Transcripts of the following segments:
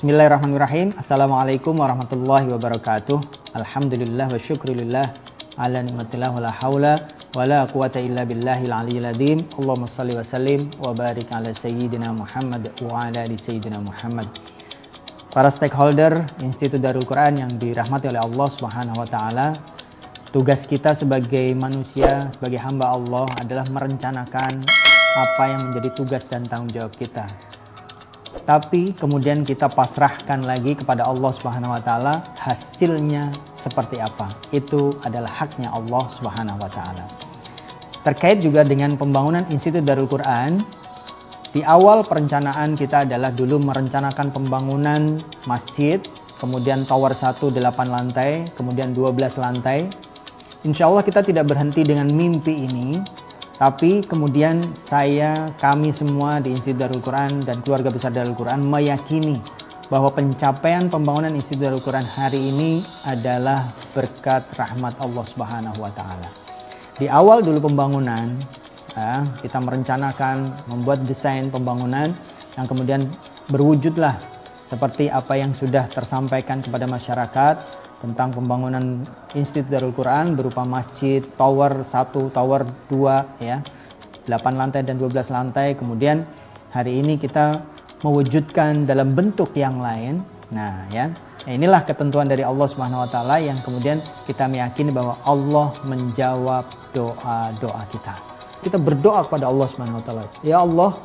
Bismillahirrahmanirrahim. Assalamualaikum warahmatullahi wabarakatuh. Alhamdulillah wa syukurillah ala nikmatillah wa la hawla wa la quwata illa billahil aliyyil azim. Allahumma salli wa sallim wa barik ala sayyidina Muhammad wa ala ali sayyidina Muhammad. Para stakeholder Institut Darul Quran yang dirahmati oleh Allah Subhanahu wa taala, tugas kita sebagai manusia, sebagai hamba Allah adalah merencanakan apa yang menjadi tugas dan tanggung jawab kita. Tapi kemudian kita pasrahkan lagi kepada Allah Subhanahu wa taala hasilnya seperti apa. Itu adalah haknya Allah Subhanahu wa taala. Terkait juga dengan pembangunan Institut Darul Quran, di awal perencanaan kita adalah dulu merencanakan pembangunan masjid, kemudian tower 1 8 lantai, kemudian 12 lantai. Insya Allah kita tidak berhenti dengan mimpi ini. Tapi kemudian kami semua di Institut Darul Quran dan keluarga besar Darul Quran meyakini bahwa pencapaian pembangunan Institut Darul Quran hari ini adalah berkat rahmat Allah Subhanahu wa taala. Di awal dulu pembangunan, kita merencanakan, membuat desain pembangunan yang kemudian berwujudlah seperti apa yang sudah tersampaikan kepada masyarakat tentang pembangunan Institut Darul Quran berupa masjid, tower 1, tower 2, 8 lantai dan 12 lantai. Kemudian hari ini kita mewujudkan dalam bentuk yang lain. Inilah ketentuan dari Allah Subhanahu wa taala yang kemudian kita meyakini bahwa Allah menjawab doa-doa kita. Kita berdoa kepada Allah Subhanahu wa taala. Ya Allah,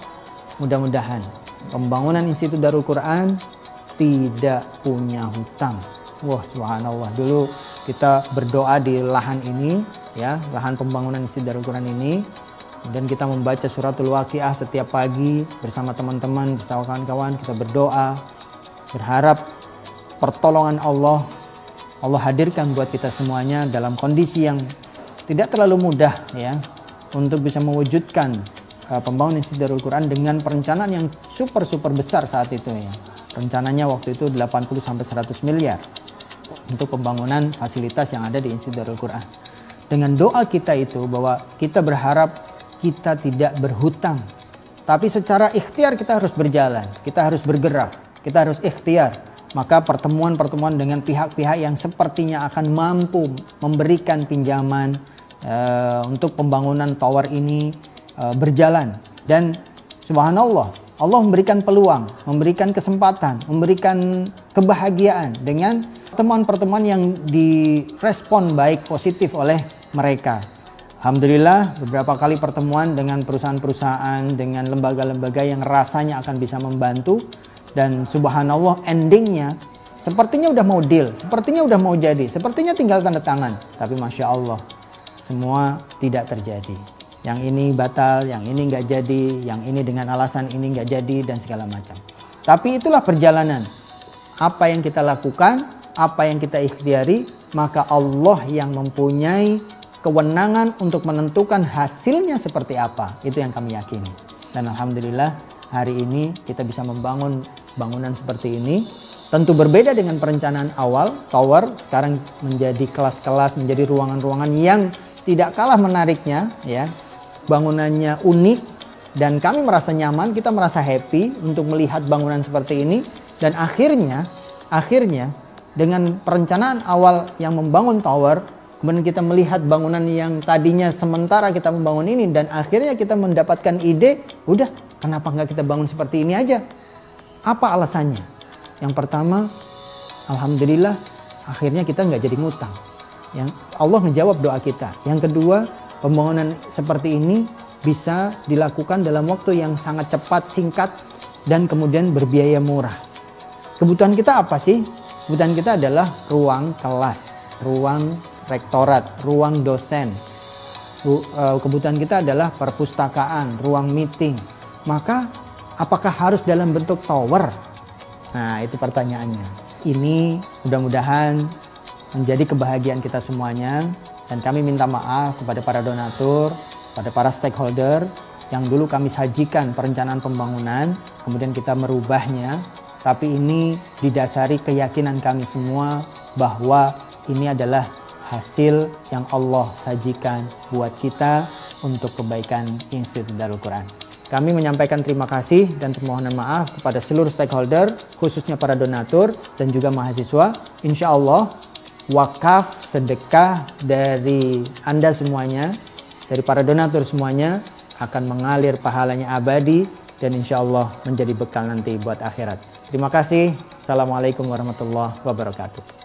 mudah-mudahan pembangunan Institut Darul Quran tidak punya hutang. Wah, subhanallah, dulu kita berdoa di lahan ini, lahan pembangunan Institut Darul Quran ini. Kemudian kita membaca suratul Waqiah setiap pagi bersama teman-teman, bersama kawan-kawan, kita berdoa, berharap pertolongan Allah hadirkan buat kita semuanya dalam kondisi yang tidak terlalu mudah untuk bisa mewujudkan pembangunan Institut Darul Quran dengan perencanaan yang super besar saat itu Rencananya waktu itu 80-100 miliar untuk pembangunan fasilitas yang ada di Institut Darul Quran. Dengan doa kita itu bahwa kita berharap kita tidak berhutang, tapi secara ikhtiar kita harus berjalan, kita harus bergerak, kita harus ikhtiar. Maka pertemuan-pertemuan dengan pihak-pihak yang sepertinya akan mampu memberikan pinjaman untuk pembangunan tower ini berjalan. Dan subhanallah, Allah memberikan peluang, memberikan kesempatan, memberikan kebahagiaan dengan pertemuan-pertemuan yang direspon baik positif oleh mereka. Alhamdulillah, beberapa kali pertemuan dengan perusahaan-perusahaan, dengan lembaga-lembaga yang rasanya akan bisa membantu. Dan subhanallah, endingnya sepertinya udah mau deal, sepertinya udah mau jadi, sepertinya tinggal tanda tangan. Tapi Masya Allah, semua tidak terjadi. Yang ini batal, yang ini nggak jadi, yang ini dengan alasan ini nggak jadi, dan segala macam. Tapi itulah perjalanan. Apa yang kita lakukan, apa yang kita ikhtiari, maka Allah yang mempunyai kewenangan untuk menentukan hasilnya seperti apa. Itu yang kami yakini. Dan alhamdulillah hari ini kita bisa membangun bangunan seperti ini. Tentu berbeda dengan perencanaan awal, tower sekarang menjadi kelas-kelas, menjadi ruangan-ruangan yang tidak kalah menariknya, bangunannya unik, dan kami merasa nyaman, kita merasa happy untuk melihat bangunan seperti ini. Dan akhirnya dengan perencanaan awal yang membangun tower, kemudian kita melihat bangunan yang tadinya sementara kita membangun ini, dan akhirnya kita mendapatkan ide, udah kenapa nggak kita bangun seperti ini aja? Apa alasannya? Yang pertama, alhamdulillah akhirnya kita nggak jadi ngutang. Allah menjawab doa kita. Yang kedua, pembangunan seperti ini bisa dilakukan dalam waktu yang sangat cepat, singkat, dan kemudian berbiaya murah. Kebutuhan kita apa sih? Kebutuhan kita adalah ruang kelas, ruang rektorat, ruang dosen. Kebutuhan kita adalah perpustakaan, ruang meeting. Maka apakah harus dalam bentuk tower? Nah, itu pertanyaannya. Ini mudah-mudahan menjadi kebahagiaan kita semuanya. Dan kami minta maaf kepada para donatur, pada para stakeholder yang dulu kami sajikan perencanaan pembangunan, kemudian kita merubahnya. Tapi ini didasari keyakinan kami semua bahwa ini adalah hasil yang Allah sajikan buat kita untuk kebaikan Institut Darul Quran. Kami menyampaikan terima kasih dan permohonan maaf kepada seluruh stakeholder, khususnya para donatur dan juga mahasiswa. Insya Allah, wakaf sedekah dari Anda semuanya, dari para donatur semuanya, akan mengalir pahalanya abadi dan insya Allah menjadi bekal nanti buat akhirat. Terima kasih. Assalamualaikum warahmatullahi wabarakatuh.